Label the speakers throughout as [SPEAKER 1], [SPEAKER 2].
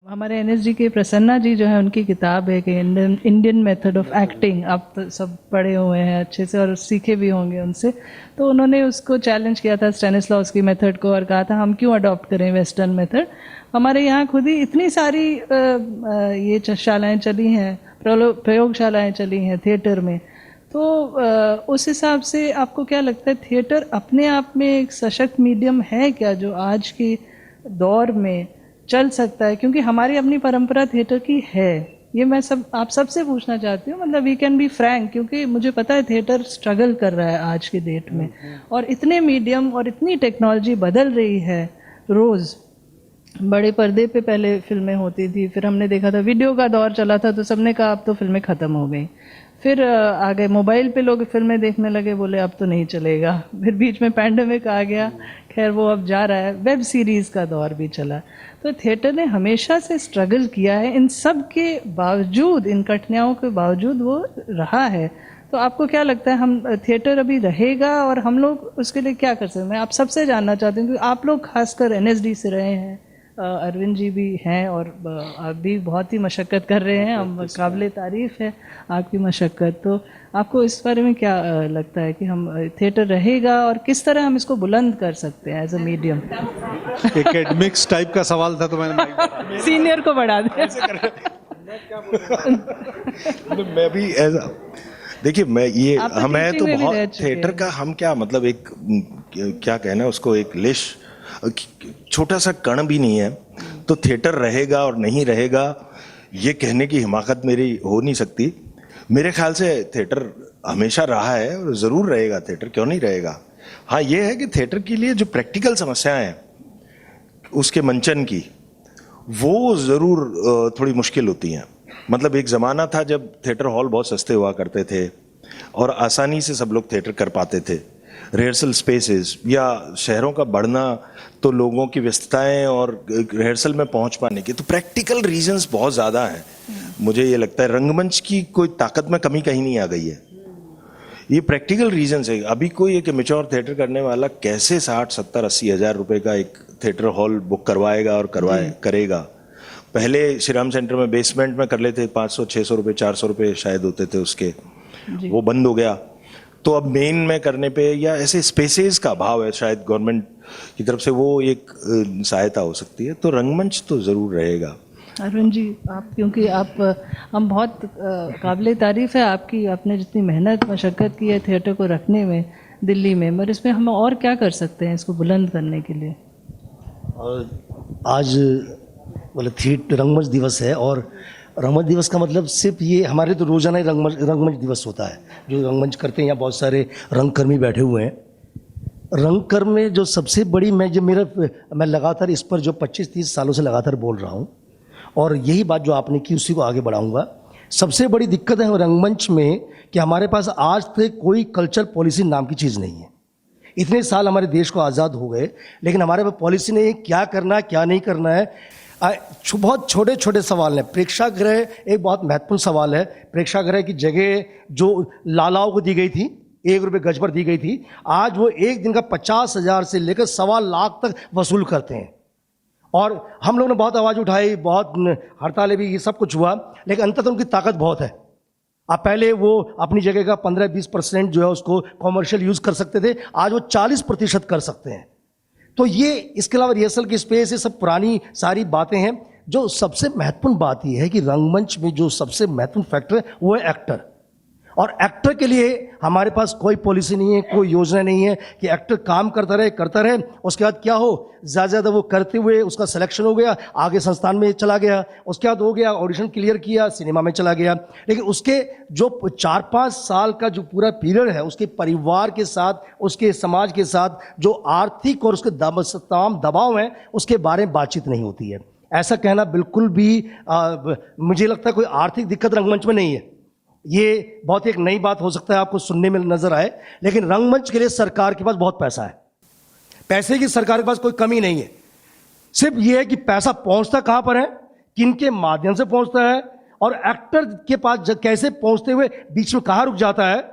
[SPEAKER 1] हमारे एनएसजी के प्रसन्ना जी जो है, उनकी किताब है कि इंडियन मेथड ऑफ एक्टिंग, आप तो सब पढ़े हुए हैं अच्छे से और सीखे भी होंगे उनसे। तो उन्होंने उसको चैलेंज किया था स्टैनिस्लॉवस्की मेथड को और कहा था हम क्यों अडॉप्ट करें वेस्टर्न मेथड। हमारे यहाँ खुद ही इतनी सारी ये शालाएँ चली हैं, प्रयोगशालाएँ चली हैं थिएटर में। तो उस हिसाब से आपको क्या लगता है थिएटर अपने आप में एक सशक्त मीडियम है क्या जो आज के दौर में चल सकता है? क्योंकि हमारी अपनी परंपरा थिएटर की है, ये मैं आप सबसे पूछना चाहती हूँ। मतलब वी कैन बी फ्रैंक, क्योंकि मुझे पता है थिएटर स्ट्रगल कर रहा है आज के डेट में, और इतने मीडियम और इतनी टेक्नोलॉजी बदल रही है रोज़। बड़े पर्दे पे पहले फिल्में होती थी, फिर हमने देखा था वीडियो का दौर चला था तो सबने कहा अब तो फिल्में ख़त्म हो गई। फिर आ गए मोबाइल पे लोग फिल्में देखने लगे, बोले अब तो नहीं चलेगा। फिर बीच में पैंडेमिक आ गया, खैर वो अब जा रहा है। वेब सीरीज़ का दौर भी चला। तो थिएटर ने हमेशा से स्ट्रगल किया है, इन सब के बावजूद, इन कठिनाइयों के बावजूद वो रहा है। तो आपको क्या लगता है हम थिएटर अभी रहेगा और हम लोग उसके लिए क्या कर सकते हैं? मैं आप सबसे जानना चाहती हूँ क्योंकि आप लोग खासकर एनएसडी से रहे हैं, अरविंद जी भी हैं और आप भी बहुत ही मशक्क़त कर रहे हैं, हम काबिल तारीफ़ है आपकी मशक्क़त। तो आपको इस बारे में क्या लगता है कि हम थिएटर रहेगा और किस तरह हम इसको बुलंद कर सकते हैं as a medium?
[SPEAKER 2] Academics type का सवाल था तो मैंने
[SPEAKER 1] सीनियर को बढ़ा दिया।
[SPEAKER 2] मैं भी देखिए मैं ये हमें तो बहुत थिएटर का हम क्या मतलब एक क्या कहना है उसको, एक लिश छोटा सा कण भी नहीं है। तो थिएटर रहेगा और नहीं रहेगा ये कहने की हिमाकत मेरी हो नहीं सकती। मेरे ख्याल से थिएटर हमेशा रहा है और ज़रूर रहेगा। थिएटर क्यों नहीं रहेगा? हाँ, ये है कि थिएटर के लिए जो प्रैक्टिकल समस्याएं हैं उसके मंचन की, वो ज़रूर थोड़ी मुश्किल होती हैं। मतलब एक ज़माना था जब थिएटर हॉल बहुत सस्ते हुआ करते थे और आसानी से सब लोग थिएटर कर पाते थे। रिहर्सल स्पेसेस या शहरों का बढ़ना, तो लोगों की व्यस्तताएं और रिहर्सल में पहुंच पाने की, तो प्रैक्टिकल रीजंस बहुत ज़्यादा हैं। मुझे ये लगता है रंगमंच की कोई ताकत में कमी कहीं नहीं आ गई है, ये प्रैक्टिकल रीजंस है। अभी कोई एक मैच्योर थिएटर करने वाला कैसे 60, 70, 80 हज़ार रुपए का एक थिएटर हॉल बुक करवाएगा और करेगा? पहले श्री राम सेंटर में बेसमेंट में कर लेते, 500, 600 रुपये, 400 रुपये शायद होते थे उसके, वो बंद हो गया। तो अब मेन में करने पे या ऐसे स्पेसेस का अभाव है, शायद गवर्नमेंट की तरफ से वो एक सहायता हो सकती है। तो रंगमंच तो ज़रूर रहेगा।
[SPEAKER 1] अरुण जी, आप क्योंकि आप हम बहुत काबिल तारीफ़ है आपकी, आपने जितनी मेहनत मशक्क़त की है थिएटर को रखने में दिल्ली में, मगर इसमें हम और क्या कर सकते हैं इसको बुलंद करने के लिए?
[SPEAKER 3] आज मतलब थिएटर रंगमंच दिवस है, और रंगमंच दिवस का मतलब सिर्फ ये हमारे तो रोज़ाना ही रंगमंच दिवस होता है। जो रंगमंच करते हैं, यहाँ बहुत सारे रंगकर्मी बैठे हुए हैं। रंगकर्म में जो सबसे बड़ी मैं लगातार इस पर जो 25-30 सालों से लगातार बोल रहा हूँ, और यही बात जो आपने की उसी को आगे बढ़ाऊँगा। सबसे बड़ी दिक्कत है रंगमंच में कि हमारे पास आज तक कोई कल्चर पॉलिसी नाम की चीज़ नहीं है। इतने साल हमारे देश को आज़ाद हो गए, लेकिन हमारे पास पॉलिसी नहीं है, क्या करना है क्या नहीं करना है। बहुत छोटे छोटे सवाल हैं। प्रेक्षागृह एक बहुत महत्वपूर्ण सवाल है। प्रेक्षागृह की जगह जो लालाओं को दी गई थी, 1 रुपये गज पर दी गई थी, आज वो एक दिन का 50,000 से लेकर 1.25 लाख तक वसूल करते हैं। और हम लोगों ने बहुत आवाज़ उठाई, बहुत हड़तालें भी, ये सब कुछ हुआ, लेकिन अंततः उनकी ताकत बहुत है। आप पहले वो अपनी जगह का 15-20% जो है उसको कॉमर्शियल यूज़ कर सकते थे, आज वो 40% कर सकते हैं। तो ये इसके अलावा रिहर्सल की स्पेस, ये सब पुरानी सारी बातें हैं। जो सबसे महत्वपूर्ण बात ये है कि रंगमंच में जो सबसे महत्वपूर्ण फैक्टर है वो है एक्टर। और एक्टर के लिए हमारे पास कोई पॉलिसी नहीं है, कोई योजना नहीं है कि एक्टर काम करता रहे, उसके बाद क्या हो, ज़्यादा वो करते हुए उसका सिलेक्शन हो गया, आगे संस्थान में चला गया, उसके बाद हो गया, ऑडिशन क्लियर किया, सिनेमा में चला गया। लेकिन उसके जो 4-5 साल का जो पूरा पीरियड है, उसके परिवार के साथ, उसके समाज के साथ जो आर्थिक और उसके तमाम दबाव हैं, उसके बारे में बातचीत नहीं होती है। ऐसा कहना बिल्कुल भी मुझे लगता है कोई आर्थिक दिक्कत रंगमंच में नहीं है। ये बहुत एक नई बात हो सकता है, आपको सुनने में नजर आए, लेकिन रंगमंच के लिए सरकार के पास बहुत पैसा है। पैसे की सरकार के पास कोई कमी नहीं है। सिर्फ ये है कि पैसा पहुंचता कहां पर है, किनके माध्यम से पहुंचता है, और एक्टर के पास कैसे पहुंचते हुए बीच में कहां रुक जाता है।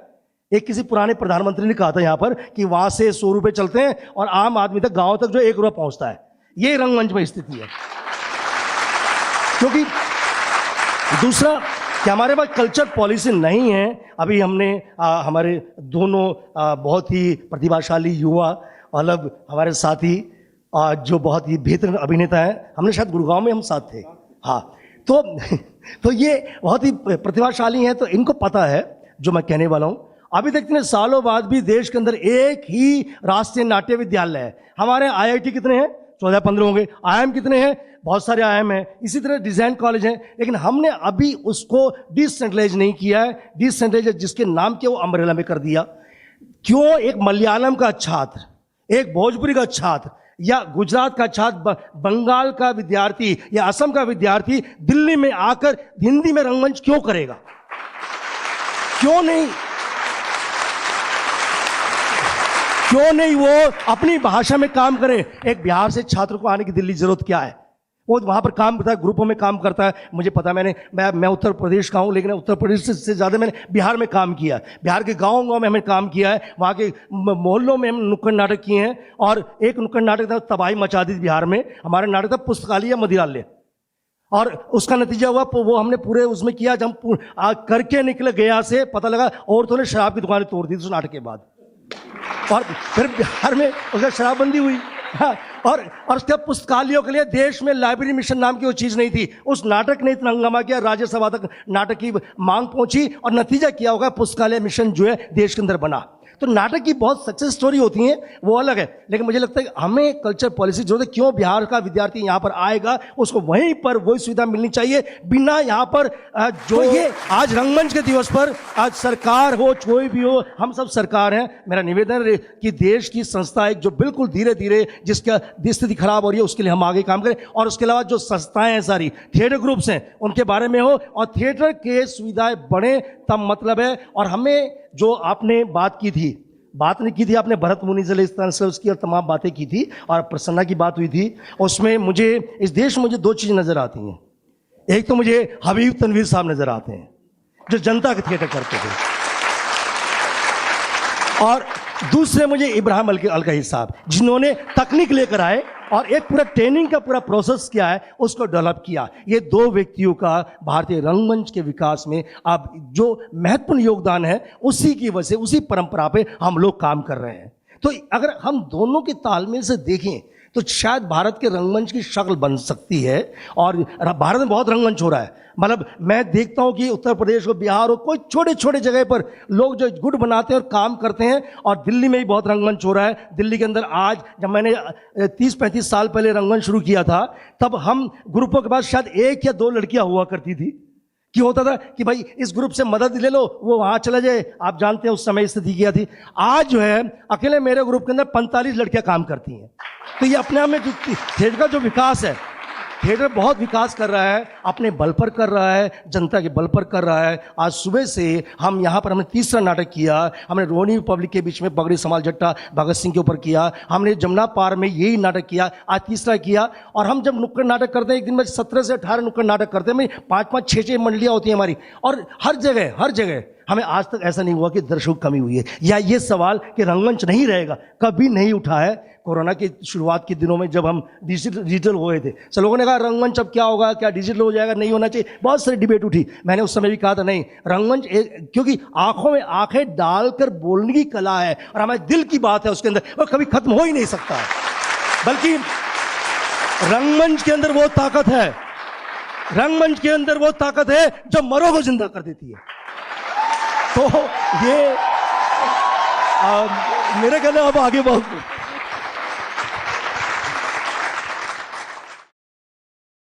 [SPEAKER 3] एक किसी पुराने प्रधानमंत्री ने कहा था यहाँ पर कि वहां से 100 रुपये चलते हैं और आम आदमी तक, गांव तक जो 1 रुपया पहुंचता है। ये रंगमंच में स्थिति है। क्योंकि दूसरा कि हमारे पास कल्चर पॉलिसी नहीं है। अभी हमने हमारे दोनों बहुत ही प्रतिभाशाली युवा मतलब हमारे साथी जो बहुत ही बेहतर अभिनेता हैं, हमने शायद गुड़गांव में हम साथ थे, हाँ, तो ये बहुत ही प्रतिभाशाली हैं, तो इनको पता है जो मैं कहने वाला हूँ। अभी तक इतने सालों बाद भी देश के अंदर एक ही राष्ट्रीय नाट्य विद्यालय है। हमारे आईआईटी कितने हैं? 14-15 होंगे। आईआईएम कितने हैं? बहुत सारे आईआईएम हैं। इसी तरह डिजाइन कॉलेज हैं, लेकिन हमने अभी उसको डिसेंट्रलाइज नहीं किया है। डिसेंट्रलाइज जिसके नाम किया वो अम्ब्रेला में कर दिया। क्यों? एक मलयालम का छात्र, एक भोजपुरी का छात्र या गुजरात का छात्र, बंगाल का विद्यार्थी या असम का विद्यार्थी दिल्ली में आकर हिंदी में रंगमंच क्यों करेगा? क्यों नहीं? क्यों नहीं वो अपनी भाषा में काम करे? एक बिहार से छात्र को आने की दिल्ली जरूरत क्या है? वो वहां पर काम करता है, ग्रुपों में काम करता है। मुझे पता, मैं उत्तर प्रदेश का हूं, लेकिन उत्तर प्रदेश से ज़्यादा मैंने बिहार में काम किया है। बिहार के गाँव में हमने काम किया है, वहाँ के मोहल्लों में हम नुक्कड़ नाटक किए हैं। और एक नुक्कड़ नाटक था, तबाही मचा दी बिहार में। हमारा नाटक था पुस्तकालय मदिरालय, और उसका नतीजा हुआ वो हमने पूरे उसमें किया। जब हम करके निकले गया से, पता लगा औरतों ने शराब की दुकानें तोड़ दी उस नाटक के बाद, और फिर बिहार में उसका शराबबंदी हुई। हाँ, और उसके पुस्तकालयों के लिए देश में लाइब्रेरी मिशन नाम की वो चीज़ नहीं थी। उस नाटक ने इतना हंगामा किया, राज्यसभा तक नाटक की मांग पहुंची, और नतीजा क्या होगा? पुस्तकालय मिशन जो है देश के अंदर बना। तो नाटक की बहुत सक्सेस स्टोरी होती है, वो अलग है, लेकिन मुझे लगता है कि हमें कल्चर पॉलिसी जरूरत है। क्यों बिहार का विद्यार्थी यहाँ पर आएगा, उसको वहीं पर वही सुविधा मिलनी चाहिए, बिना यहाँ पर जो ये आज रंगमंच के दिवस पर आज सरकार हो, कोई भी हो, हम सब सरकार हैं। मेरा निवेदन है कि देश की संस्था एक जो बिल्कुल धीरे धीरे जिसका स्थिति खराब हो रही है, उसके लिए हम आगे काम करें। और उसके अलावा जो संस्थाएं हैं सारी, थिएटर ग्रुप्स हैं, उनके बारे में हो, और थिएटर के सुविधाएं बढ़े, तब मतलब है। और हमें जो आपने बात नहीं की थी, आपने भरत मुनि से इस तरह से उसकी और तमाम बातें की थी, और प्रसन्ना की बात हुई थी, उसमें मुझे इस देश में मुझे दो चीज़ नज़र आती हैं। एक तो मुझे हबीब तनवीर साहब नज़र आते हैं, जो जनता के थिएटर करते थे, और दूसरे मुझे इब्राहिम अलकाई साहब, जिन्होंने तकनीक लेकर आए और एक पूरा ट्रेनिंग का पूरा प्रोसेस किया है, उसको डेवलप किया। ये दो व्यक्तियों का भारतीय रंगमंच के विकास में अब जो महत्वपूर्ण योगदान है, उसी की वजह से, उसी परंपरा पे हम लोग काम कर रहे हैं। तो अगर हम दोनों के तालमेल से देखें तो शायद भारत के रंगमंच की शक्ल बन सकती है। और भारत में बहुत रंगमंच हो रहा है, मतलब मैं देखता हूं कि उत्तर प्रदेश हो, बिहार हो, कोई छोटे छोटे जगह पर लोग जो गुट बनाते हैं और काम करते हैं। और दिल्ली में भी बहुत रंगमंच हो रहा है। दिल्ली के अंदर आज, जब मैंने 30-35 साल पहले रंगमंच शुरू किया था, तब हम ग्रुपों के पास शायद 1 या 2 लड़कियां हुआ करती थी। कि होता था कि भाई इस ग्रुप से मदद ले लो, वो वहां चला जाए। आप जानते हैं उस समय स्थिति क्या थी। आज जो है अकेले मेरे ग्रुप के अंदर 45 लड़कियां काम करती हैं। तो ये अपने आप में जो थिएटर का जो विकास है, थिएटर बहुत विकास कर रहा है, अपने बल पर कर रहा है, जनता के बल पर कर रहा है। आज सुबह से हम यहाँ पर हमने तीसरा नाटक किया। हमने रोहिणी पब्लिक के बीच में पगड़ी संभाल जट्टा भगत सिंह के ऊपर किया। हमने जमुना पार में यही नाटक किया, आज तीसरा किया। और हम जब नुक्कड़ नाटक करते हैं, एक दिन में 17 से 18 नुक्कड़ नाटक करते हैं। 5-5, 6-6 मंडलियाँ होती हैं हमारी, और हर जगह हमें आज तक ऐसा नहीं हुआ कि दर्शकों की कमी हुई है, या ये सवाल कि रंगमंच नहीं रहेगा कभी नहीं उठा है। कोरोना की शुरुआत के दिनों में जब हम डिजिटल हो गए थे, सब लोगों ने कहा रंगमंच अब क्या होगा, क्या डिजिटल हो जाएगा, नहीं होना चाहिए, बहुत सारी डिबेट उठी। मैंने उस समय भी कहा था नहीं, रंगमंच क्योंकि आंखों में आंखें डालकर बोलने की कला है, और हमारे दिल की बात है उसके अंदर, और कभी खत्म हो ही नहीं सकता। बल्कि रंगमंच के अंदर वो ताकत है, रंगमंच के अंदर वो ताकत है जो मरों को जिंदा कर देती है। तो ये मेरे कहना अब आगे बहुत